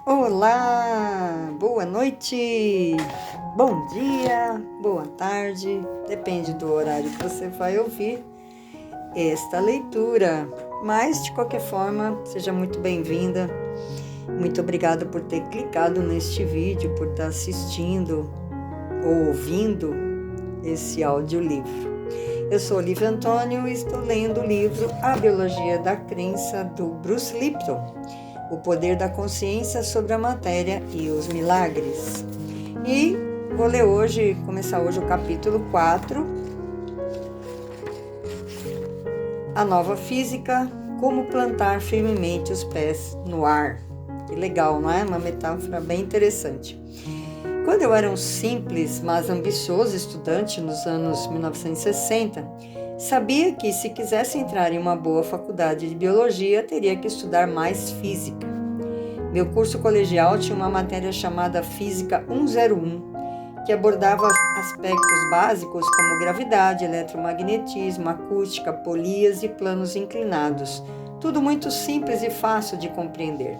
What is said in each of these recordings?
Olá, boa noite, bom dia, boa tarde, depende do horário que você vai ouvir esta leitura. Mas, de qualquer forma, seja muito bem-vinda. Muito obrigada por ter clicado neste vídeo, por estar assistindo ou ouvindo esse audiolivro. Eu sou Olivia Antônio e estou lendo o livro A Biologia da Crença, do Bruce Lipton, O Poder da Consciência sobre a Matéria e os Milagres. E vou ler começar hoje o capítulo 4, A Nova Física, Como Plantar Firmemente os Pés no Ar. Que legal, não é? Uma metáfora bem interessante. Quando eu era um simples, mas ambicioso estudante nos anos 1960, sabia que se quisesse entrar em uma boa faculdade de biologia, teria que estudar mais física. Meu curso colegial tinha uma matéria chamada Física 101, que abordava aspectos básicos como gravidade, eletromagnetismo, acústica, polias e planos inclinados. Tudo muito simples e fácil de compreender.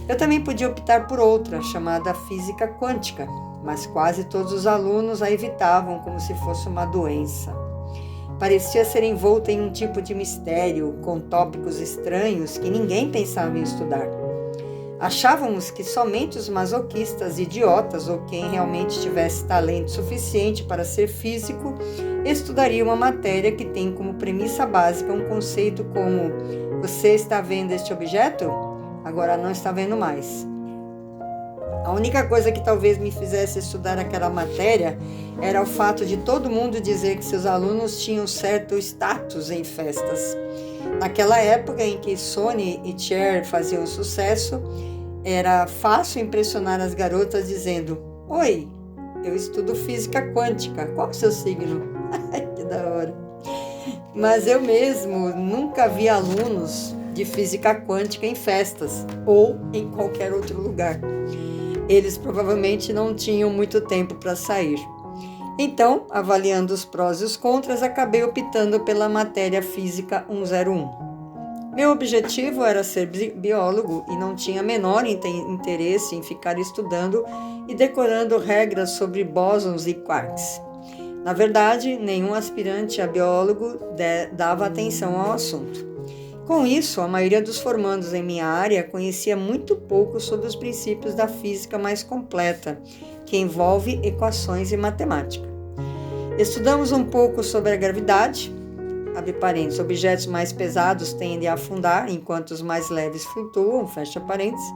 Eu também podia optar por outra, chamada Física Quântica, mas quase todos os alunos a evitavam como se fosse uma doença. Parecia ser envolta em um tipo de mistério, com tópicos estranhos que ninguém pensava em estudar. Achávamos que somente os masoquistas, idiotas ou quem realmente tivesse talento suficiente para ser físico estudaria uma matéria que tem como premissa básica um conceito como: você está vendo este objeto? Agora não está vendo mais. A única coisa que talvez me fizesse estudar aquela matéria era o fato de todo mundo dizer que seus alunos tinham certo status em festas. Naquela época em que Sony e Cher faziam sucesso, era fácil impressionar as garotas dizendo: oi, eu estudo física quântica, qual o seu signo? Que da hora! Mas eu mesmo nunca vi alunos de física quântica em festas ou em qualquer outro lugar. Eles provavelmente não tinham muito tempo para sair. Então, avaliando os prós e os contras, acabei optando pela matéria Física 101. Meu objetivo era ser biólogo e não tinha menor interesse em ficar estudando e decorando regras sobre bósons e quarks. Na verdade, nenhum aspirante a biólogo dava atenção ao assunto. Com isso, a maioria dos formandos em minha área conhecia muito pouco sobre os princípios da física mais completa, que envolve equações e matemática. Estudamos um pouco sobre a gravidade, abre parênteses, objetos mais pesados tendem a afundar, enquanto os mais leves flutuam, fecha parênteses.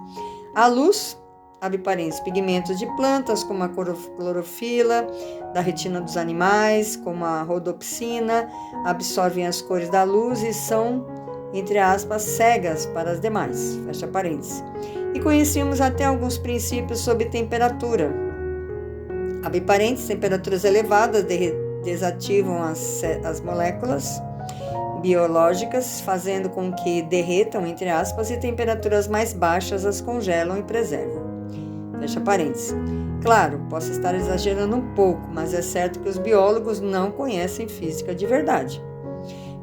A luz, abre parênteses, pigmentos de plantas, como a clorofila, da retina dos animais, como a rodopsina, absorvem as cores da luz e são, entre aspas, cegas para as demais, fecha parênteses. E conhecíamos até alguns princípios sobre temperatura. Abre parênteses, temperaturas elevadas desativam as moléculas biológicas, fazendo com que derretam, entre aspas, e temperaturas mais baixas as congelam e preservam. Fecha parênteses. Claro, posso estar exagerando um pouco, mas é certo que os biólogos não conhecem física de verdade.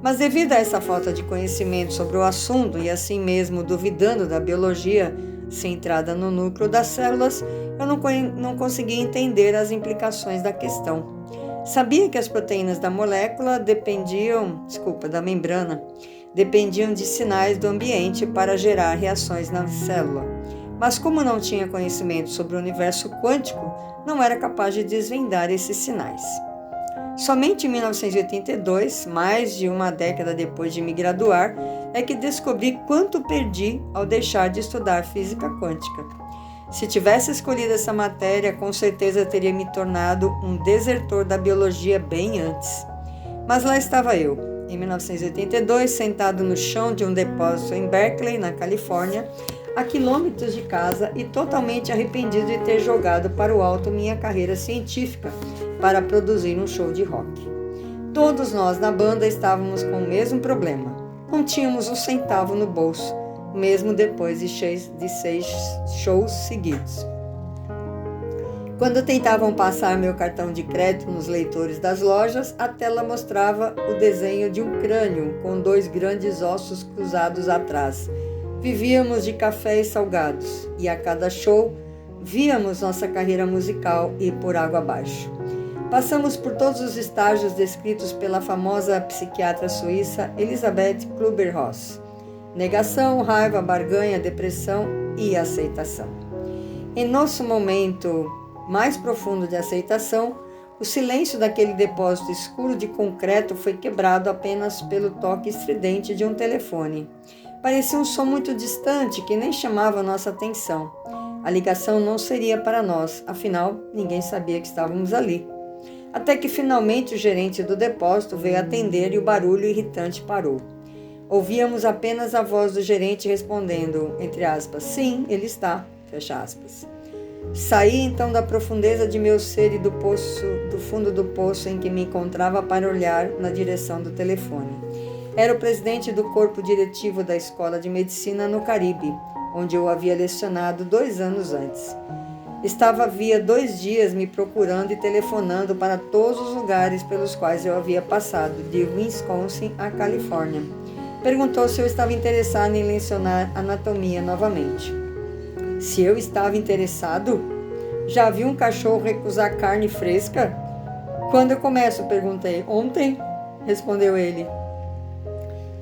Mas devido a essa falta de conhecimento sobre o assunto e assim mesmo duvidando da biologia centrada no núcleo das células, eu não conseguia entender as implicações da questão. Sabia que as proteínas da molécula da membrana, dependiam de sinais do ambiente para gerar reações na célula. Mas como não tinha conhecimento sobre o universo quântico, não era capaz de desvendar esses sinais. Somente em 1982, mais de uma década depois de me graduar, é que descobri quanto perdi ao deixar de estudar física quântica. Se tivesse escolhido essa matéria, com certeza teria me tornado um desertor da biologia bem antes. Mas lá estava eu, em 1982, sentado no chão de um depósito em Berkeley, na Califórnia, a quilômetros de casa e totalmente arrependido de ter jogado para o alto minha carreira científica para produzir um show de rock. Todos nós na banda estávamos com o mesmo problema. Não tínhamos um centavo no bolso, mesmo depois de 6 shows seguidos. Quando tentavam passar meu cartão de crédito nos leitores das lojas, a tela mostrava o desenho de um crânio com 2 grandes ossos cruzados atrás. vivíamos de café e salgados, e a cada show víamos nossa carreira musical ir por água abaixo. Passamos por todos os estágios descritos pela famosa psiquiatra suíça Elisabeth Kübler-Ross: negação, raiva, barganha, depressão e aceitação. Em nosso momento mais profundo de aceitação, o silêncio daquele depósito escuro de concreto foi quebrado apenas pelo toque estridente de um telefone. Parecia um som muito distante que nem chamava nossa atenção. A ligação não seria para nós, afinal, ninguém sabia que estávamos ali. Até que finalmente o gerente do depósito veio atender e o barulho irritante parou. Ouvíamos apenas a voz do gerente respondendo, entre aspas, sim, ele está, fecha aspas. Saí então da profundeza de meu ser e do fundo do poço em que me encontrava para olhar na direção do telefone. Era o presidente do corpo diretivo da Escola de Medicina no Caribe, onde eu havia lecionado 2 anos antes. Estava havia 2 dias me procurando e telefonando para todos os lugares pelos quais eu havia passado, de Wisconsin à Califórnia. Perguntou se eu estava interessado em lecionar anatomia novamente. Se eu estava interessado? Já vi um cachorro recusar carne fresca? Quando eu começo? Perguntei. Ontem? Respondeu ele.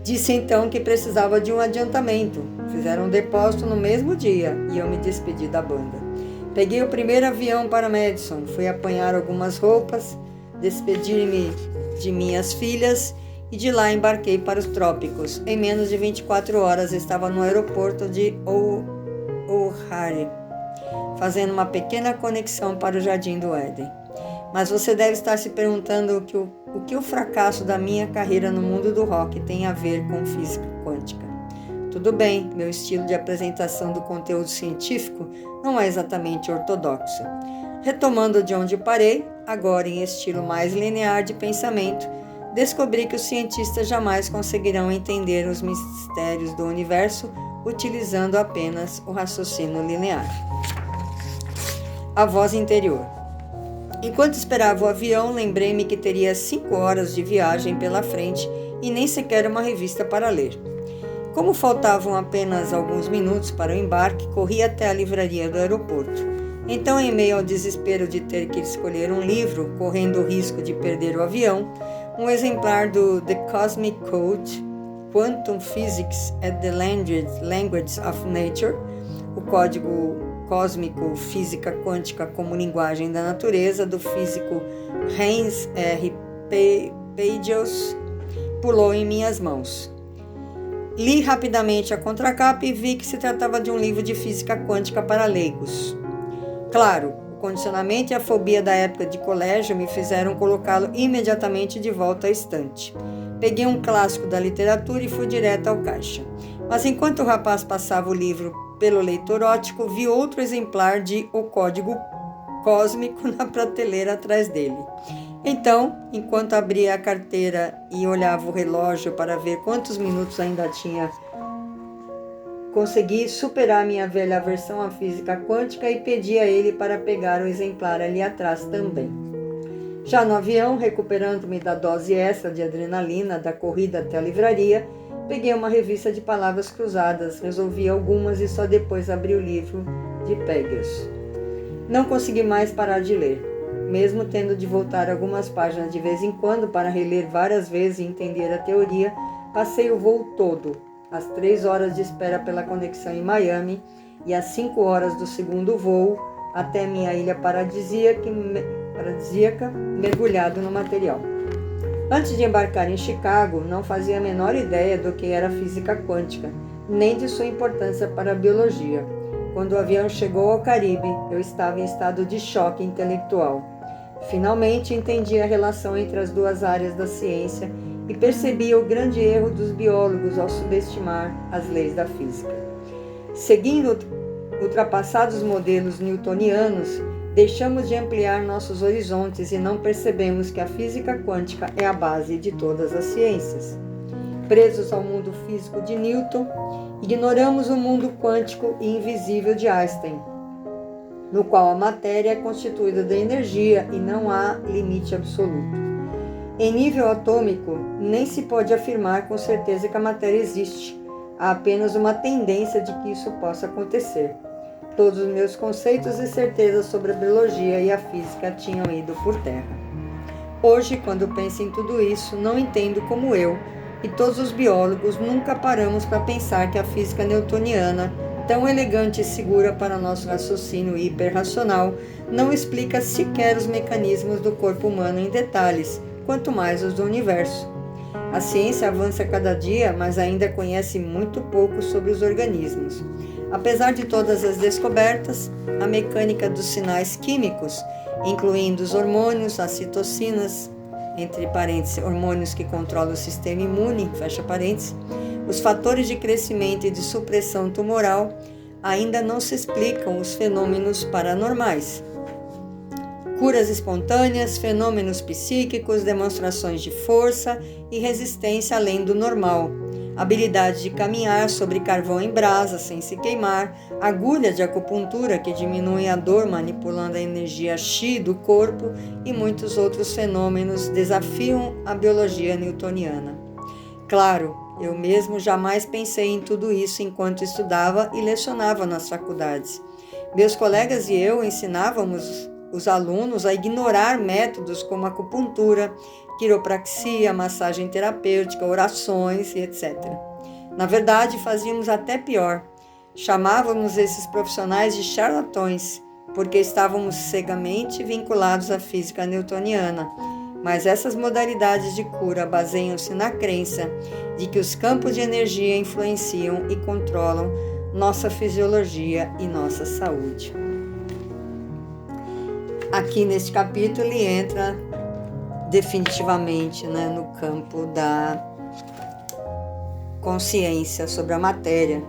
Disse então que precisava de um adiantamento. Fizeram um depósito no mesmo dia e eu me despedi da banda. Peguei o primeiro avião para Madison, fui apanhar algumas roupas, despedir-me de minhas filhas e de lá embarquei para os trópicos. Em menos de 24 horas estava no aeroporto de O'Hare, fazendo uma pequena conexão para o Jardim do Éden. Mas você deve estar se perguntando o que o fracasso da minha carreira no mundo do rock tem a ver com física quântica. Tudo bem, meu estilo de apresentação do conteúdo científico não é exatamente ortodoxo. Retomando de onde parei, agora em estilo mais linear de pensamento, descobri que os cientistas jamais conseguirão entender os mistérios do universo utilizando apenas o raciocínio linear. A voz interior. Enquanto esperava o avião, lembrei-me que teria 5 horas de viagem pela frente e nem sequer uma revista para ler. Como faltavam apenas alguns minutos para o embarque, corri até a livraria do aeroporto. Então, em meio ao desespero de ter que escolher um livro, correndo o risco de perder o avião, um exemplar do The Cosmic Code, Quantum Physics at the Language of Nature, o código cósmico Física Quântica como Linguagem da Natureza, do físico Heinz R. Pagels, pulou em minhas mãos. Li rapidamente a contracapa e vi que se tratava de um livro de física quântica para leigos. Claro, o condicionamento e a fobia da época de colégio me fizeram colocá-lo imediatamente de volta à estante. Peguei um clássico da literatura e fui direto ao caixa. Mas enquanto o rapaz passava o livro pelo leitor óptico, vi outro exemplar de O Código Cósmico na prateleira atrás dele. Então, enquanto abria a carteira e olhava o relógio para ver quantos minutos ainda tinha, consegui superar minha velha aversão à física quântica e pedi a ele para pegar o exemplar ali atrás também. Já no avião, recuperando-me da dose extra de adrenalina da corrida até a livraria, peguei uma revista de palavras cruzadas, resolvi algumas e só depois abri o livro de Pagels. Não consegui mais parar de ler. Mesmo tendo de voltar algumas páginas de vez em quando para reler várias vezes e entender a teoria, passei o voo todo, as 3 horas de espera pela conexão em Miami e as 5 horas do segundo voo até minha ilha paradisíaca, mergulhado no material. Antes de embarcar em Chicago, não fazia a menor ideia do que era física quântica, nem de sua importância para a biologia. Quando o avião chegou ao Caribe, eu estava em estado de choque intelectual. Finalmente entendi a relação entre as duas áreas da ciência e percebi o grande erro dos biólogos ao subestimar as leis da física. Seguindo ultrapassados modelos newtonianos, deixamos de ampliar nossos horizontes e não percebemos que a física quântica é a base de todas as ciências. Presos ao mundo físico de Newton, ignoramos o mundo quântico e invisível de Einstein, no qual a matéria é constituída de energia e não há limite absoluto. Em nível atômico, nem se pode afirmar com certeza que a matéria existe. Há apenas uma tendência de que isso possa acontecer. Todos os meus conceitos e certezas sobre a biologia e a física tinham ido por terra. Hoje, quando penso em tudo isso, não entendo como eu e todos os biólogos nunca paramos para pensar que a física newtoniana, tão elegante e segura para nosso raciocínio hiperracional, não explica sequer os mecanismos do corpo humano em detalhes, quanto mais os do universo. A ciência avança cada dia, mas ainda conhece muito pouco sobre os organismos. Apesar de todas as descobertas, a mecânica dos sinais químicos, incluindo os hormônios, as citocinas, entre parênteses, hormônios que controlam o sistema imune, fecha parênteses, os fatores de crescimento e de supressão tumoral, ainda não se explicam os fenômenos paranormais. Curas espontâneas, fenômenos psíquicos, demonstrações de força e resistência além do normal, habilidade de caminhar sobre carvão em brasa sem se queimar, agulha de acupuntura que diminui a dor manipulando a energia Chi do corpo e muitos outros fenômenos desafiam a biologia newtoniana. Claro, eu mesmo jamais pensei em tudo isso enquanto estudava e lecionava nas faculdades. Meus colegas e eu ensinávamos os alunos a ignorar métodos como acupuntura, quiropraxia, massagem terapêutica, orações e etc. Na verdade, fazíamos até pior. Chamávamos esses profissionais de charlatões, porque estávamos cegamente vinculados à física newtoniana. Mas essas modalidades de cura baseiam-se na crença de que os campos de energia influenciam e controlam nossa fisiologia e nossa saúde. Aqui neste capítulo ele entra definitivamente, no campo da consciência sobre a matéria,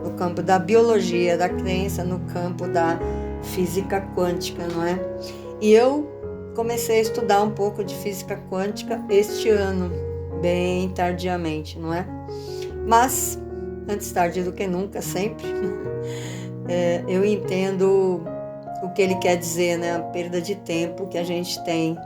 no campo da biologia, da crença, no campo da física quântica, não é? E eu comecei a estudar um pouco de física quântica este ano, bem tardiamente, não é? Mas, antes tarde do que nunca, sempre, eu entendo o que ele quer dizer, a perda de tempo que a gente tem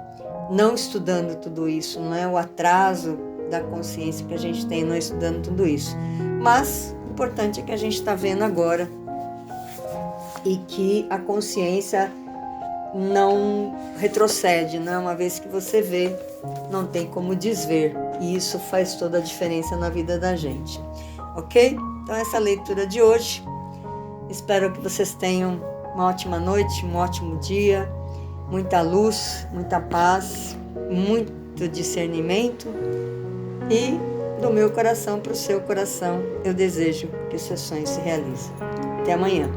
não estudando tudo isso, não é? O atraso da consciência que a gente tem não estudando tudo isso. Mas o importante é que a gente está vendo agora e que a consciência não retrocede, né? Uma vez que você vê, não tem como desver. E isso faz toda a diferença na vida da gente. Ok? Então essa é a leitura de hoje. Espero que vocês tenham uma ótima noite, um ótimo dia, muita luz, muita paz, muito discernimento e do meu coração para o seu coração eu desejo que os seus sonhos se realizem. Até amanhã.